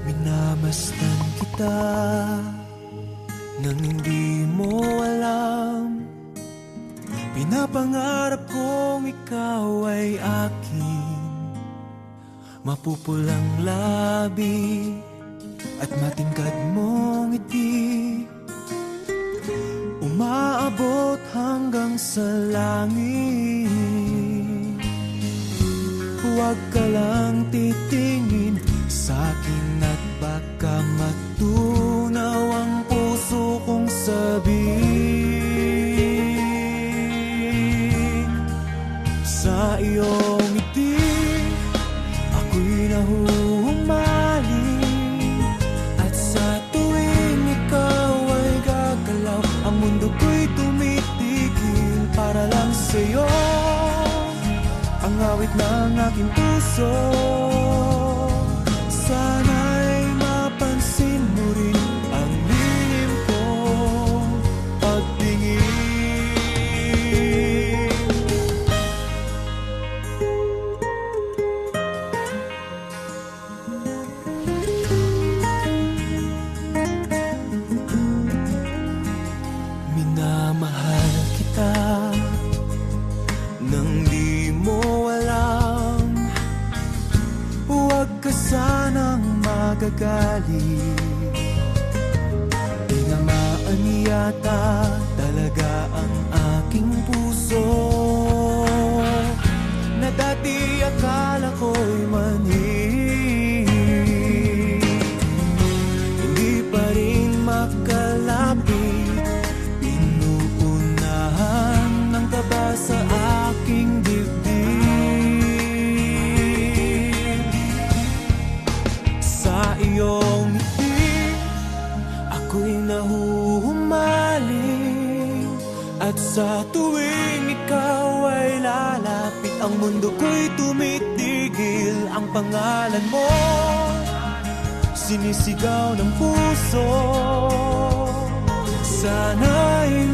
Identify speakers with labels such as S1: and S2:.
S1: Minamastang kita nang hindi mo alam. Pinapangarap kong ikaw ay akin. Mapupulang labi at matingkad mong ngiti, umaabot hanggang sa langit. Huwag ka lang titingin sa'kin at baka matunaw ang puso kong sabihin. Sa iyong ngiti ako'y nahuhumaling, at sa tuwing ikaw ay gagalaw, ang mundo ko'y tumitigil para lang sa'yo. Ang awit ng aking puso, sana'y mapansin mo rin ang lihim kong pagtingin. Minamahal kita nang di mo alam. Huwag ka sanang magagalit, tinamaan yata talaga ang aking puso, na dati akala ko'y mani. Hindi pa rin makalapit, inuunahan ng kaba sa aking dibdib. Sa iyong ngiti ako'y nahuhumaling, at sa tuwing ikaw ay lalapit, ang mundo ko'y tumitigil. Ang pangalan mo sinisigaw ng puso, sana'y